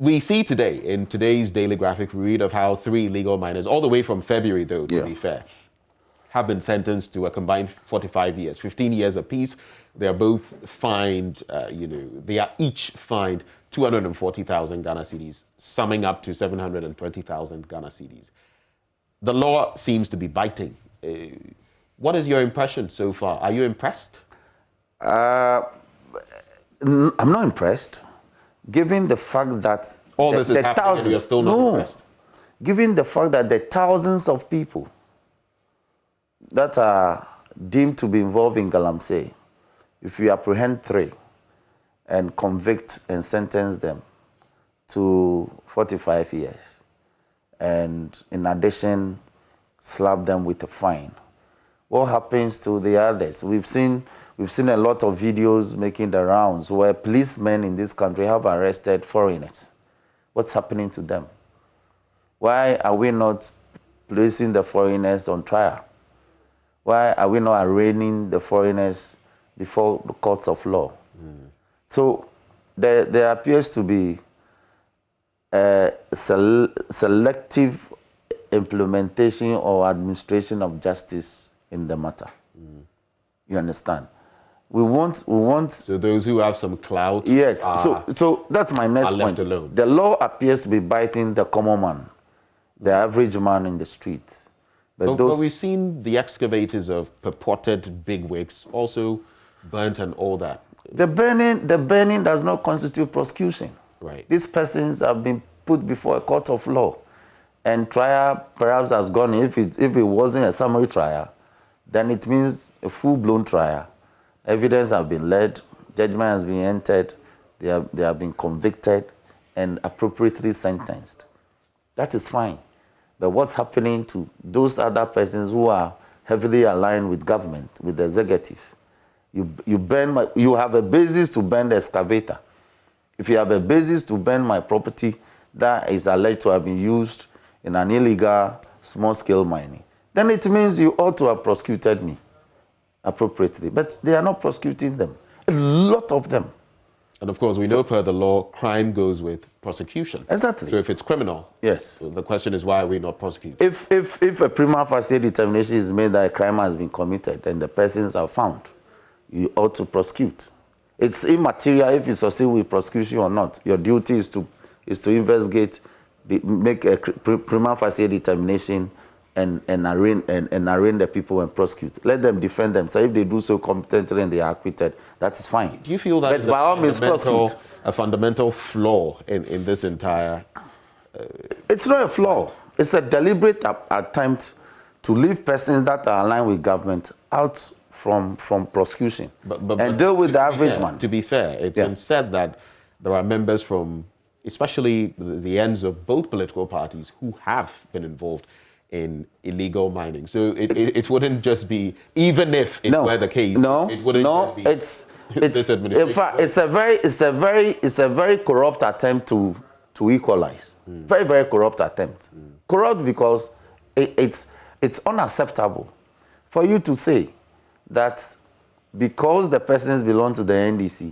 we see today, in today's Daily Graphic, we read of how 3 illegal miners, all the way from February though, to be fair, have been sentenced to a combined 45 years, 15 years apiece. They are both fined, they are each fined 240,000 Ghana cedis, summing up to 720,000 Ghana cedis. The law seems to be biting. What is your impression so far? Are you impressed? I'm not impressed, given the fact that all this is happening and you're still not impressed. Given the fact that the thousands of people that are deemed to be involved in Galamsey, if you apprehend 3 and convict and sentence them to 45 years, and in addition, slap them with a fine, what happens to the others? We've seen a lot of videos making the rounds where policemen in this country have arrested foreigners. What's happening to them? Why are we not placing the foreigners on trial? Why are we not arraigning the foreigners before the courts of law? So there appears to be a selective implementation or administration of justice in the matter. You understand? We want. So those who have some clout. Yes. So that's my next point. Left alone. The law appears to be biting the common man, the average man in the streets. But we've seen the excavators of purported bigwigs also burnt and all that. The burning does not constitute prosecution. Right. These persons have been put before a court of law, and trial perhaps has gone. If it wasn't a summary trial, then it means a full-blown trial. Evidence have been led, judgment has been entered, they have been convicted and appropriately sentenced. That is fine. But what's happening to those other persons who are heavily aligned with government, with the executive? You have a basis to burn the excavator. If you have a basis to burn my property that is alleged to have been used in an illegal small-scale mining, then it means you ought to have prosecuted me appropriately. But they are not prosecuting them. A lot of them. And of course, we know per the law, crime goes with prosecution. Exactly. So if it's criminal, yes. So the question is, why are we not prosecuting? If a prima facie determination is made that a crime has been committed and the persons are found, you ought to prosecute. It's immaterial if you succeed with prosecution or not. Your duty is to investigate, make a prima facie determination, and arraign the people and prosecute. Let them defend themselves. If they do so competently and they are acquitted, that is fine. Do you feel that is a fundamental flaw in this entire... It's not a flaw. It's a deliberate attempt to leave persons that are aligned with government out from prosecution and deal with the average man. To be fair, it's been said that there are members from, especially the ends of both political parties, who have been involved in illegal mining. So it wouldn't just be, even if it were the case, it wouldn't just be this administration. In fact, it's a very corrupt attempt to equalize. Very, very corrupt attempt. Corrupt because it's unacceptable for you to say that because the persons belong to the NDC,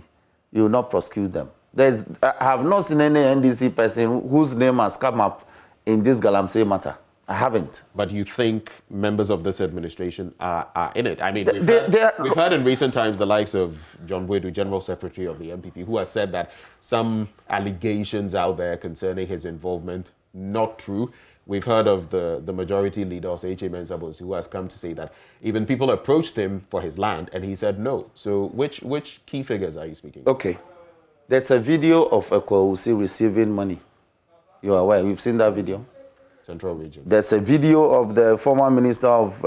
you will not prosecute them. I have not seen any NDC person whose name has come up in this Galamsey matter. I haven't. But you think members of this administration are in it? I mean, we've heard in recent times the likes of John Boydu, General Secretary of the NPP, who has said that some allegations out there concerning his involvement, not true. We've heard of the majority leader, H.A. Mensabos, who has come to say that even people approached him for his land and he said no. So which key figures are you speaking? Okay. There's a video of Ekwausi receiving money. You are aware? We've seen that video? Central Region. There's a video of the former Minister of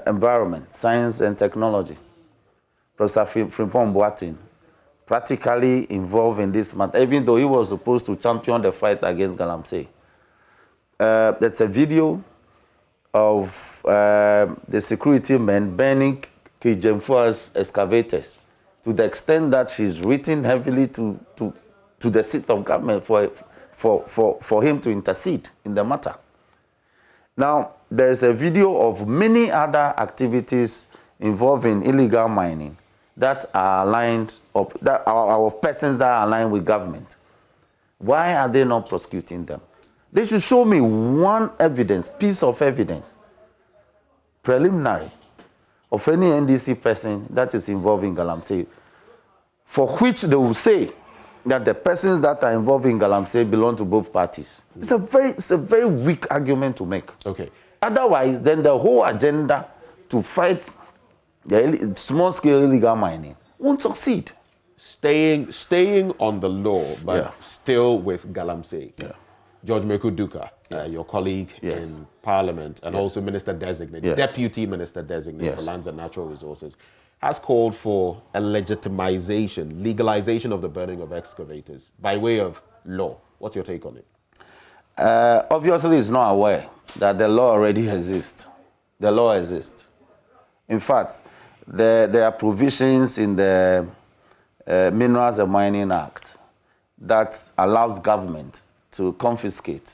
Environment, Science and Technology, Professor Frimpong Boateng, practically involved in this matter, even though he was supposed to champion the fight against Galamsey. There's a video of the security men burning Kijemfua's excavators to the extent that she's written heavily to the seat of government for him to intercede in the matter. Now, there's a video of many other activities involving illegal mining that are aligned, of persons that are aligned with government. Why are they not prosecuting them? They should show me one piece of evidence, preliminary, of any NDC person that is involved in Galamsey, for which they will say that the persons that are involved in Galamsey belong to both parties. It's a very weak argument to make. Okay. Otherwise, then the whole agenda to fight the small-scale illegal mining won't succeed. Staying on the law, but Yeah. still with Galamsey. Yeah. George Meku Duka, your colleague Yes. in Parliament and also Minister Designate, Yes. Deputy Minister Designate Yes. for Lands and Natural Resources, has called for a legalization of the burning of excavators by way of law. What's your take on it? Obviously, it's not aware that the law already exists. The law exists. In fact, there are provisions in the Minerals and Mining Act that allows government to confiscate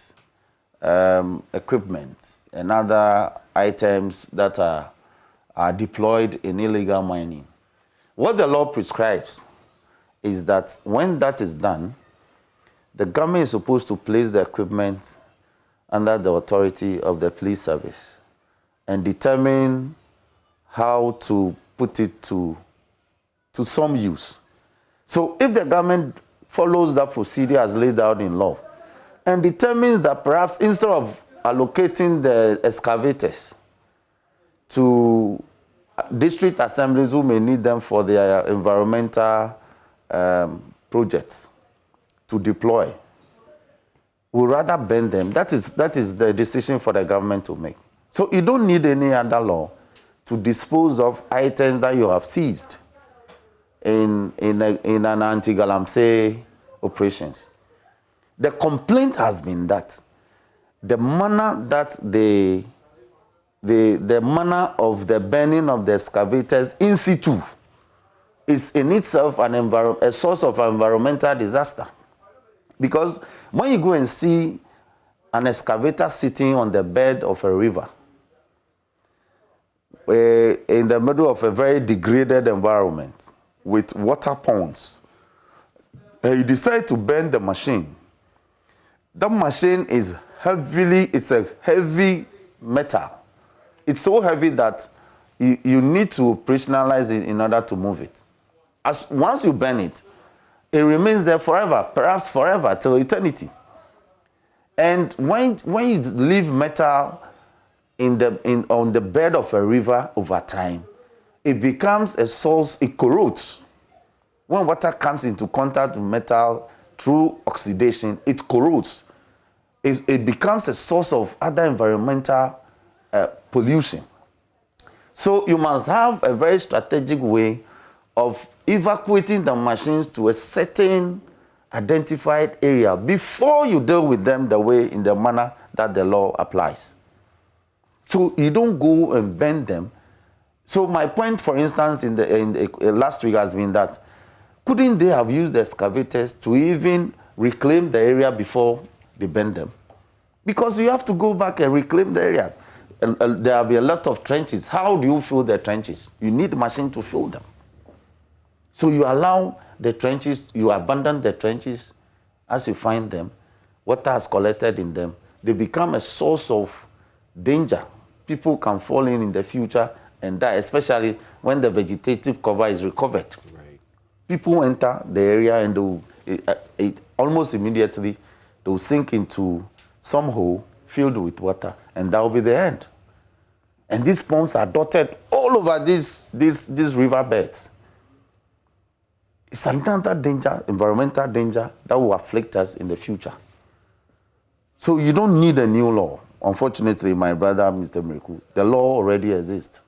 equipment and other items that are deployed in illegal mining. What the law prescribes is that when that is done, the government is supposed to place the equipment under the authority of the police service and determine how to put it to some use. So if the government follows that procedure as laid out in law and determines that perhaps instead of allocating the excavators to district assemblies who may need them for their environmental projects to deploy, we'll rather burn them. That is the decision for the government to make. So you don't need any other law to dispose of items that you have seized in an anti-Galamsey operations. The complaint has been that the manner that the manner of the burning of the excavators in situ is in itself a source of environmental disaster. Because when you go and see an excavator sitting on the bed of a river, in the middle of a very degraded environment with water ponds, you decide to burn the machine. That machine is it's a heavy metal. It's so heavy that you need to operationalize it in order to move it. Once you burn it, it remains there forever, perhaps forever, till eternity. And when you leave metal on the bed of a river over time, it becomes a source, it corrodes. When water comes into contact with metal through oxidation, it corrodes. It becomes a source of other environmental pollution. So you must have a very strategic way of evacuating the machines to a certain identified area before you deal with them in the manner that the law applies. So you don't go and burn them. So my point, for instance, in the last week has been that couldn't they have used the excavators to even reclaim the area before they burn them? Because you have to go back and reclaim the area. There will be a lot of trenches. How do you fill the trenches? You need a machine to fill them. So you allow the trenches, you abandon the trenches as you find them. Water has collected in them. They become a source of danger. People can fall in the future and die, especially when the vegetative cover is recovered. Right. People enter the area and almost immediately they will sink into some hole filled with water, and that will be the end. And these ponds are dotted all over these riverbeds. It's another danger, environmental danger, that will afflict us in the future. So you don't need a new law. Unfortunately, my brother, Mr. Meku, the law already exists.